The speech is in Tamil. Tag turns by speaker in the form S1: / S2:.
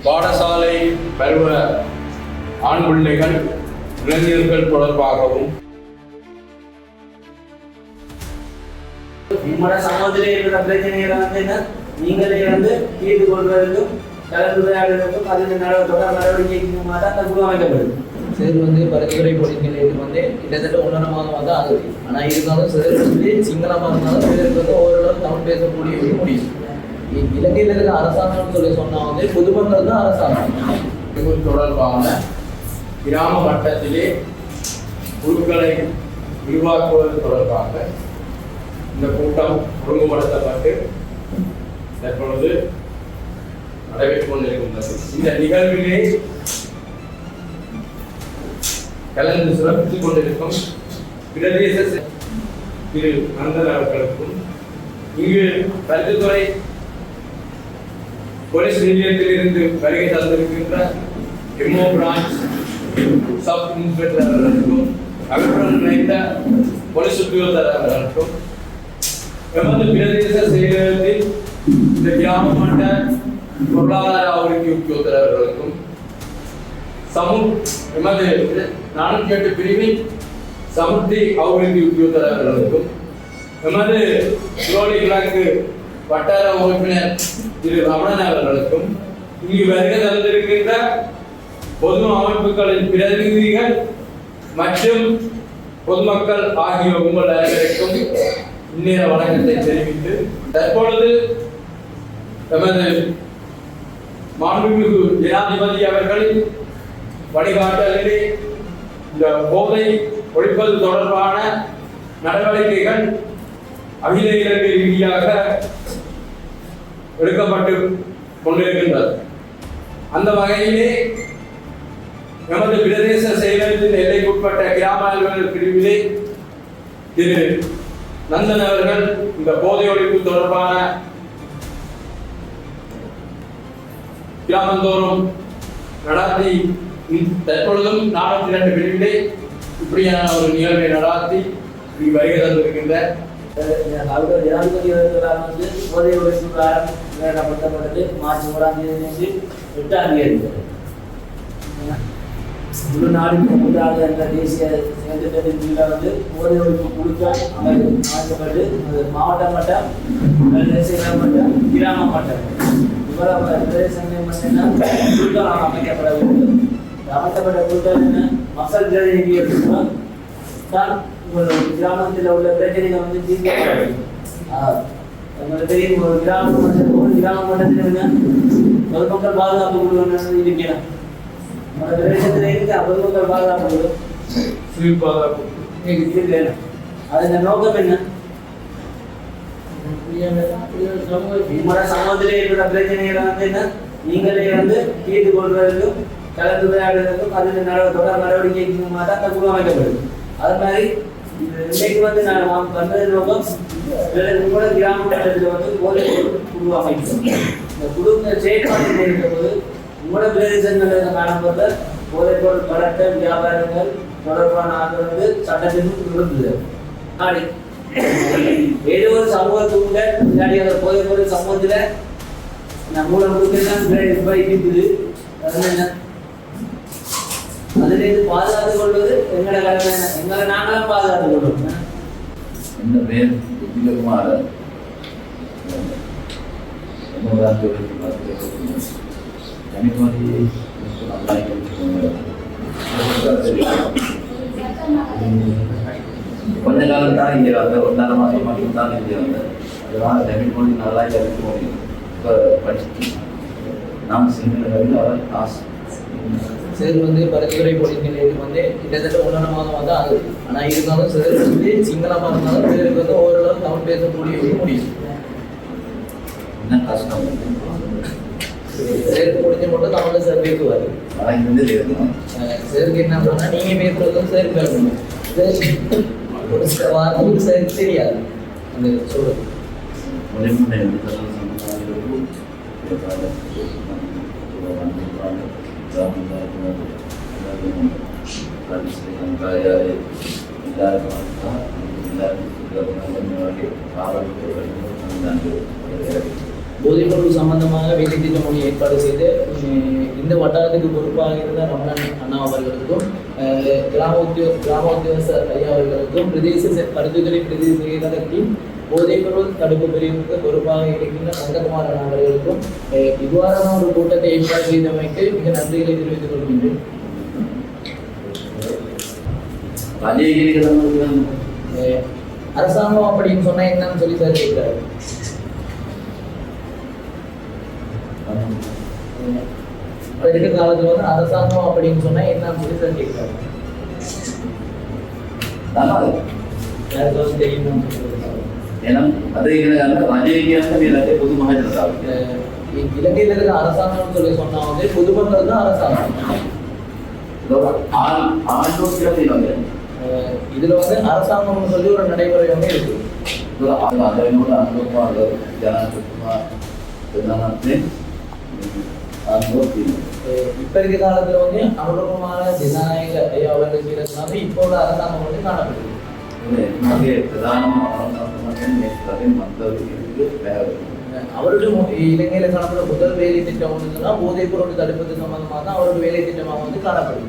S1: பாடசாலை பருவ ஆண் பிள்ளைகள் இளைஞர்கள் தொடர்பாகவும்
S2: சமூகத்திலே இருக்கிற பிரச்சனைகளை நீங்களே தீர்த்து கொள்வதற்கும் கலந்துரையாடுவதற்கும் அதில் நடவடிக்கைக்கு அந்த குழு அமைக்கப்படுது.
S3: சார் பரிந்துரை பொறிநிலையத்துக்கு கிட்டத்தட்ட 1.5 மாதம் தான் ஆகுது. ஆனால் இருந்தாலும் சார் சிங்களமாக இருந்தாலும் சிலருக்கு ஓரளவு தமிழ் பேசக்கூடிய முடியும். இலங்கையில் இருக்கிற அரசாங்கம்னு சொன்னால் பொதுமக்கள் தான் அரசாங்கம்.
S1: இது தொடர்பான கிராம மட்டத்திலே குழுக்களை உருவாக்குவது தொடர்பாக இந்த கூட்டம் ஒழுங்குபடுத்தப்பட்டு தற்பொழுது நடைபெற்றுக் கொண்டிருக்கின்றது. இந்த நிகழ்விலே கலந்து சிறப்பித்துக் கொண்டிருக்கும் பிரதேச திரு நந்தன் அவர்களுக்கும் இங்கு கல்வித்துறை போலீஸ் நிலையத்திலிருந்து வருகை தந்திருக்கின்ற எம்ஓ பிரான்ச் சப் இன்ஸ்பெக்டர் அவர்களுக்கும் அவர்களுடன் இணைந்த போலீஸ் உத்தியோகத்தர் அவர்களுக்கும் எமது பிரதேச செயலகத்தில் இந்த கிராம மட்ட பொருளாதார அபிவிருத்தி உத்தியோகத்தர் அவர்களுக்கும் எமது 408 பிரிவின் சமுத்தி அபிவிருத்தி உத்தியோகத்தர் அவர்களுக்கும் எமது சுரோலி கிழக்கு வட்டார உறுப்பினர் திரு ரமணன் அவர்களுக்கும் இங்கு வருகை தந்திருக்கின்ற பொது அமைப்புகளின் பிரதிநிதிகள் மற்றும் பொதுமக்கள் ஆகிய உங்கள் அனைவருக்கும் இந்நேர வணக்கத்தை தெரிவித்து தற்பொழுது எமது மாண்புமிகு ஜனாதிபதி அவர்களின் வழிகாட்டலிலே இந்த போதை ஒழிப்பது தொடர்பான நடவடிக்கைகள் அகில இலங்கை ரீதியாக எடுக்கப்பட்டு கொண்டிருக்கின்றது. அந்த வகையிலே எமது பிரதேச செயலகத்தின் எல்லைக்குட்பட்ட கிராம அலுவலர் பிரிவிலே திரு நந்தன் அவர்கள் இந்த போதை ஒழிப்பு தொடர்பான கிராமந்தோறும் நடத்தி தற்பொழுதும் 402 பிரிவிலே இப்படியான ஒரு நிகழ்வை நடாத்தி வருகை தந்திருக்கின்ற
S2: ஜனாதிபதி அவர்களால் போதை ஒழிப்பு காரணப்படுத்தப்பட்டது மார்ச் 1 8 முழு நாடுக்கு முதலாக என்ற தேசிய செயல்திட்டத்தின் கீழே போதை ஒழிப்பு குழுக்கள் அமைக்கப்பட்டு மாவட்ட மட்டம் தேசிய மட்டம் கிராம மட்டம் இவ்வளவு பிரதேசங்கள் குழுக்கள் அமைக்கப்பட வேண்டும். அமைக்கப்பட்ட குழுக்கள் மக்கள் பிரதிநிதிகள் தான் கிராமத்தில் உள்ள பிரச்சனைகள் தீர்க்கப்பட தெரியும். ஒரு கிராம மட்டத்தில் பொதுமக்கள் பாதுகாப்பு குழு இருக்கிறார். பிரதேசத்தில் இருக்க பொதுமக்கள் பாதுகாப்பு குழு அதன் நோக்கம் என்ன? சமூகத்திலே இருக்கிற பிரச்சனைகளை நீங்களே தீர்த்து கொள்வதற்கும் கலந்துரையாடுவதற்கும் அதில் தொடர் நடவடிக்கைக்கு அந்த குழு அமைக்கப்படுது. அது மாதிரி இன்னைக்கு நான் வந்தது நோக்கம் கூட கிராம மட்டத்தில் போதை குழு அமைக்கும். இந்த குழு செயற்பாடு இருக்கிற போது உங்களோட பிரதேசங்களில் காணப்படுற போதைப் பொருள் கடத்தல் வியாபாரங்கள் தொடர்பான அது சட்டத்திலும் இருந்தது. ஏதோ ஒரு சமூகத்துக்குள்ள இல்லாட்டி அந்த போதைப் பொருள் சமூகத்தில் மூலம் இருக்குது. அதிலிருந்து பாதுகாத்துக் கொள்வது எங்களோட கடமை. எங்களை நாங்களும் பாதுகாத்துக் கொள்வோம்.
S4: என்ன பேர் விஜயகுமார் கொஞ்ச காலம் தான் இங்கே வந்த 1.5 மாதம் மட்டும்தான் இங்கே வந்தேன். அதனால் தமிழ் மொழி நல்லா கருத்து மொழி இப்போ படிச்சு நாம் சிங்கள காசு
S3: சார் பரிந்துரை பொறிநிலையத்துக்கு கிட்டத்தட்ட 1.5 மாதம் தான் ஆகுது. ஆனால் இருந்தாலும் சார் சிங்களமாக இருந்தாலும் சிலருக்கு ஓரளவு தமிழ் பேசக்கூடிய முடியும்.
S4: என்ன கஷ்டம்
S3: சேர்த்து முடிஞ்ச மட்டும் தமிழில் சார் பேசுவார்.
S4: ஆனால் இங்கே இருக்கணும்
S3: சாருக்கு என்ன பண்ணால் நீங்கள் பேசுறதும் சார் பேசணும். ஒரு சில வார்த்தை சார் தெரியாது அந்த சொல்றது. போதைப்பொருள் சம்பந்தமாக வேலை திட்ட மொழி ஏற்பாடு செய்து இந்த வட்டாரத்துக்கு பொறுப்பாக இருந்த ரமணன் அண்ணா அவர்களுக்கும் கிராம உத்தியோகஸ்தர் ஐயா அவர்களுக்கும் பிரதேச பரிந்துரை பிரதேச செயலகத்தின் போதைப்பொருள் தடுப்பு பிரிவுக்கு பொறுப்பாக இருக்கின்ற நந்தகுமார் அண்ணா அவர்களுக்கும் இவ்வாறான ஒரு கூட்டத்தை ஏற்பாடு செய்தமைக்கு மிக நன்றிகளை தெரிவித்துக் கொள்கின்றேன். அரசாங்கம் அப்படின்னு சொன்னா என்னன்னு சொல்லி சார் கேட்கிறாரு. இப்ப இருக்க காலத்துல வந்து அரசாங்கம் அப்படின்னு சொன்னா என்னன்னு சொல்லி சார் கேட்கிறாரு. யாருக்காவது தெரியும் இலங்கையில இருக்க அரசாங்கம் சொல்லி சொன்னா வந்து பொதுமக்கள் தான் அரசாங்கம். இதுல வந்து அரசாங்கம் சொல்லி ஒரு நடைமுறை வந்து இருக்கு. இப்ப இருக்க காலத்துல வந்து அனுபவமான ஜனநாயக ஐயா அவர்கள் செய்யறதுனால இப்போ உள்ள அரசாங்கம் வந்து காணப்படுது. அவருடைய இலங்கையில காணப்படும் முதல் வேலை திட்டம் ஒன்று சொன்னா போதைப் பொருள் தடுப்பது சம்பந்தமாக தான் அவருடைய வேலை திட்டமாக வந்து காணப்படுது.